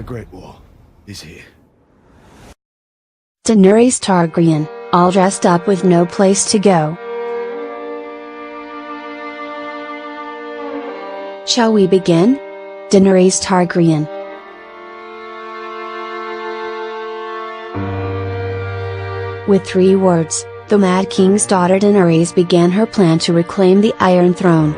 The Great Wall is here. Daenerys Targaryen, all dressed up with no place to go. Shall we begin? Daenerys Targaryen. With 3 words, the Mad King's daughter Daenerys began her plan to reclaim the Iron Throne.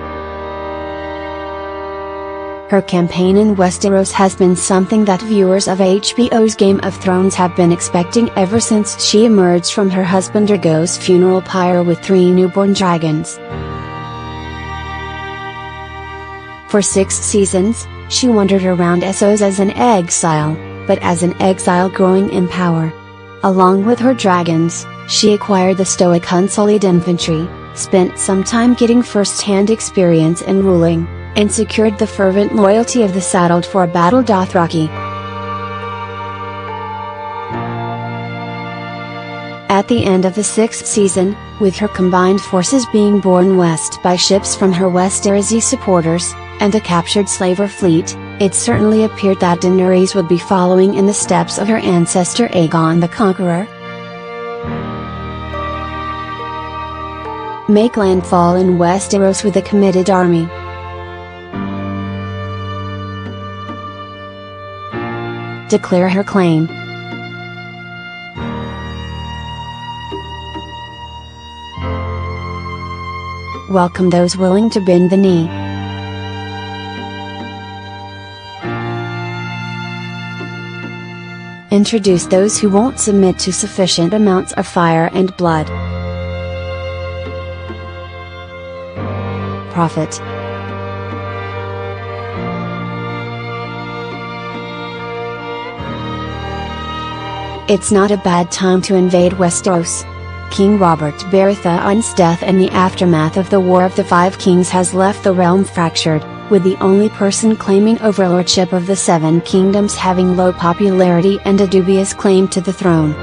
Her campaign in Westeros has been something that viewers of HBO's Game of Thrones have been expecting ever since she emerged from her husband Drogo's funeral pyre with 3 newborn dragons. For 6 seasons, she wandered around Essos as an exile, but as an exile growing in power. Along with her dragons, she acquired the stoic Unsullied infantry, spent some time getting first-hand experience in ruling, and secured the fervent loyalty of the saddled for a battle Dothraki. At the end of the 6th season, with her combined forces being borne west by ships from her Westerosi supporters, and a captured slaver fleet, it certainly appeared that Daenerys would be following in the steps of her ancestor Aegon the Conqueror. Make landfall in Westeros with a committed army. Declare her claim. Welcome those willing to bend the knee. Introduce those who won't submit to sufficient amounts of fire and blood. Prophet. It's not a bad time to invade Westeros. King Robert Baratheon's death and the aftermath of the War of the Five Kings has left the realm fractured, with the only person claiming overlordship of the 7 kingdoms having low popularity and a dubious claim to the throne.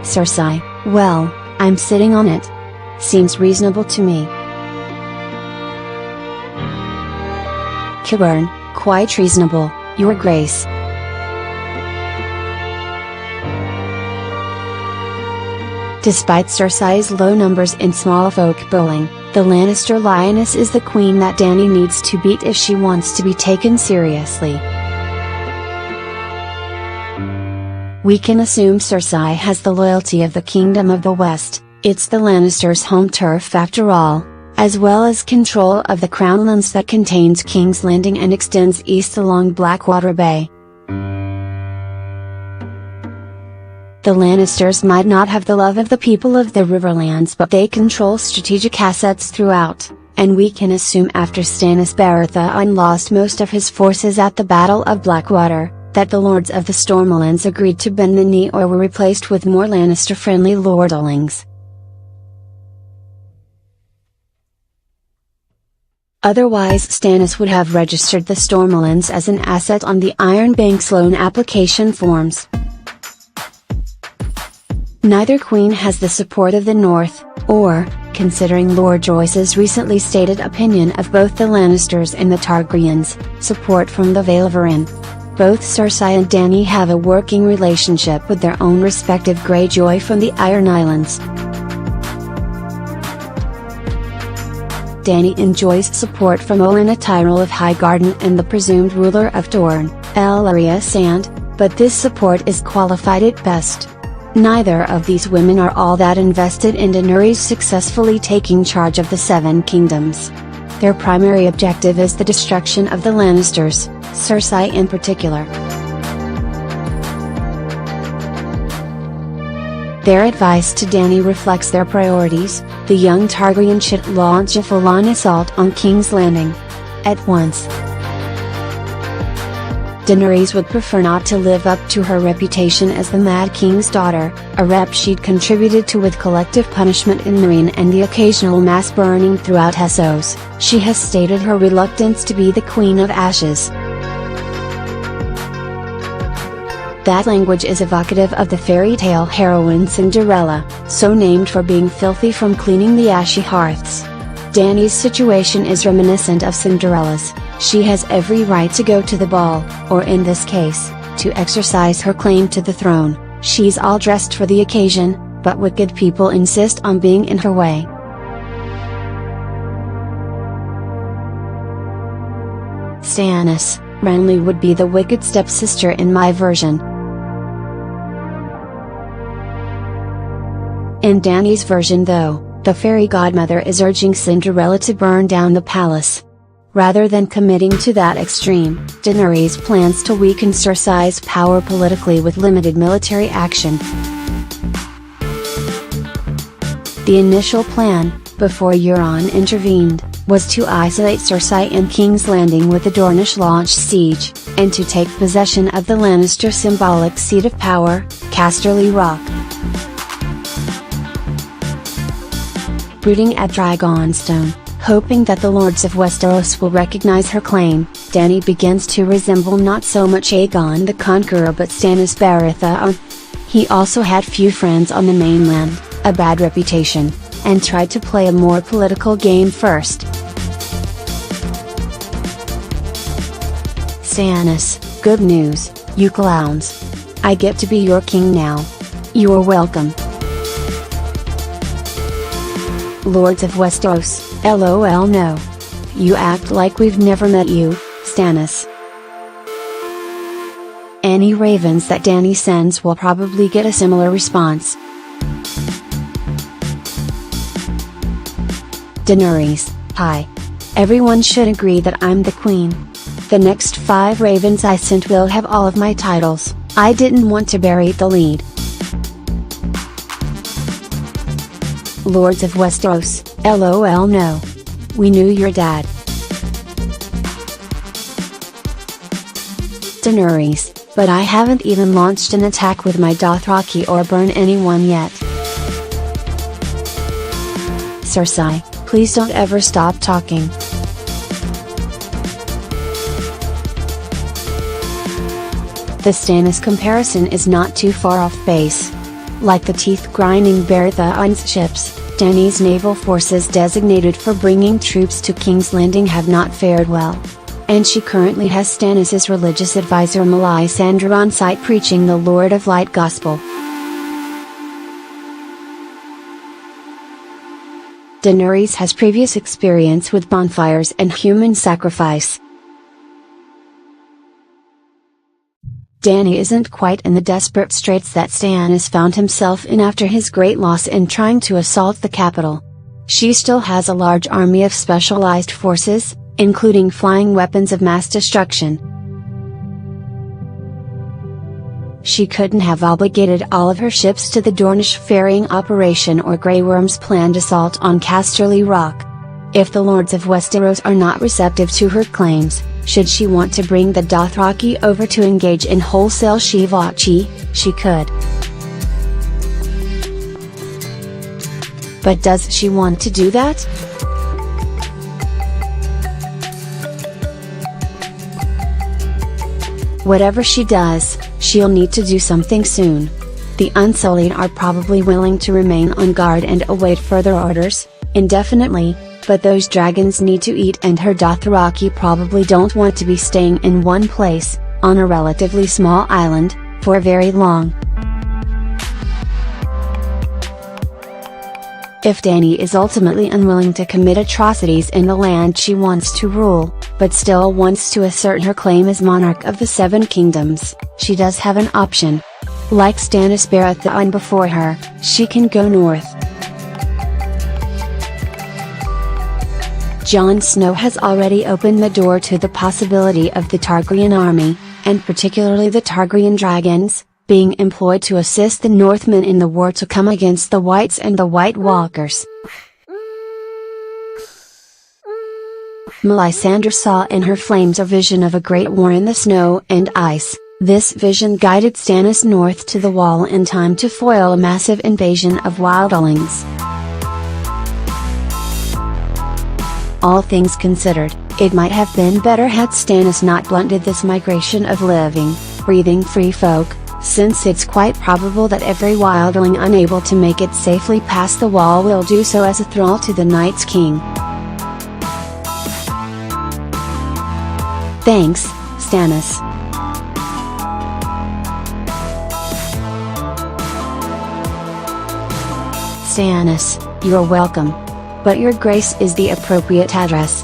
Cersei, well, I'm sitting on it. Seems reasonable to me. Qyburn, quite reasonable, Your Grace. Despite Cersei's low numbers in small folk bowling, the Lannister lioness is the queen that Dany needs to beat if she wants to be taken seriously. We can assume Cersei has the loyalty of the Kingdom of the West, it's the Lannisters' home turf after all, as well as control of the Crownlands that contains King's Landing and extends east along Blackwater Bay. The Lannisters might not have the love of the people of the Riverlands, but they control strategic assets throughout, and we can assume after Stannis Baratheon lost most of his forces at the Battle of Blackwater, that the Lords of the Stormlands agreed to bend the knee or were replaced with more Lannister-friendly lordlings. Otherwise Stannis would have registered the Stormlands as an asset on the Iron Bank's loan application forms. Neither queen has the support of the North, or, considering Lord Royce's recently stated opinion of both the Lannisters and the Targaryens, support from the Vale of Arryn. Both Cersei and Dany have a working relationship with their own respective Greyjoy from the Iron Islands. Dany enjoys support from Olenna Tyrell of Highgarden and the presumed ruler of Dorne, Ellaria Sand, but this support is qualified at best. Neither of these women are all that invested in Daenerys successfully taking charge of the 7 kingdoms. Their primary objective is the destruction of the Lannisters, Cersei in particular. Their advice to Dany reflects their priorities. The young Targaryen should launch a full-on assault on King's Landing. At once. Daenerys would prefer not to live up to her reputation as the Mad King's daughter, a rep she'd contributed to with collective punishment in Meereen and the occasional mass burning throughout Essos. She has stated her reluctance to be the Queen of Ashes. That language is evocative of the fairy tale heroine Cinderella, so named for being filthy from cleaning the ashy hearths. Dany's situation is reminiscent of Cinderella's. She has every right to go to the ball, or in this case, to exercise her claim to the throne. She's all dressed for the occasion, but wicked people insist on being in her way. Stannis, Renly would be the wicked stepsister in my version. In Dany's version though, the fairy godmother is urging Cinderella to burn down the palace. Rather than committing to that extreme, Daenerys plans to weaken Cersei's power politically with limited military action. The initial plan, before Euron intervened, was to isolate Cersei in King's Landing with the Dornish launch siege, and to take possession of the Lannister symbolic seat of power, Casterly Rock. Brooding at Dragonstone, hoping that the Lords of Westeros will recognize her claim, Dany begins to resemble not so much Aegon the Conqueror but Stannis Baratheon. He also had few friends on the mainland, a bad reputation, and tried to play a more political game first. Stannis, good news, you clowns. I get to be your king now. You're welcome. Lords of Westeros, LOL no. You act like we've never met you, Stannis. Any ravens that Dany sends will probably get a similar response. Daenerys, hi. Everyone should agree that I'm the queen. The next 5 ravens I sent will have all of my titles. I didn't want to bury the lead. Lords of Westeros, LOL no. We knew your dad. Daenerys, but I haven't even launched an attack with my Dothraki or burned anyone yet. Cersei, please don't ever stop talking. The Stannis comparison is not too far off base. Like the teeth-grinding Baratheon's ships, Dany's naval forces designated for bringing troops to King's Landing have not fared well. And she currently has Stannis' religious advisor Melisandre on site preaching the Lord of Light gospel. Daenerys has previous experience with bonfires and human sacrifice. Dany isn't quite in the desperate straits that Stannis found himself in after his great loss in trying to assault the capital. She still has a large army of specialized forces, including flying weapons of mass destruction. She couldn't have obligated all of her ships to the Dornish ferrying operation or Grey Worm's planned assault on Casterly Rock. If the Lords of Westeros are not receptive to her claims, should she want to bring the Dothraki over to engage in wholesale shivachi, she could. But does she want to do that? Whatever she does, she'll need to do something soon. The Unsullied are probably willing to remain on guard and await further orders, indefinitely, but those dragons need to eat and her Dothraki probably don't want to be staying in one place, on a relatively small island, for very long. If Dany is ultimately unwilling to commit atrocities in the land she wants to rule, but still wants to assert her claim as monarch of the Seven Kingdoms, she does have an option. Like Stannis Baratheon before her, she can go north. Jon Snow has already opened the door to the possibility of the Targaryen army, and particularly the Targaryen dragons, being employed to assist the Northmen in the war to come against the Whites and the White Walkers. Melisandre saw in her flames a vision of a great war in the snow and ice. This vision guided Stannis north to the Wall in time to foil a massive invasion of wildlings. All things considered, it might have been better had Stannis not blunted this migration of living, breathing free folk, since it's quite probable that every wildling unable to make it safely past the Wall will do so as a thrall to the Night's King. Thanks, Stannis. Stannis, you're welcome. But your grace is the appropriate address.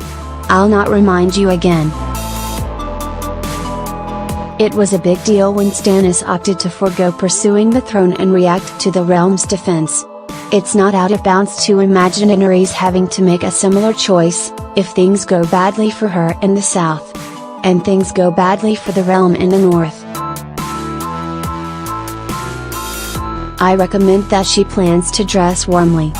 I'll not remind you again. It was a big deal when Stannis opted to forego pursuing the throne and react to the realm's defense. It's not out of bounds to imagine Daenerys having to make a similar choice, if things go badly for her in the south. And things go badly for the realm in the north. I recommend that she plans to dress warmly.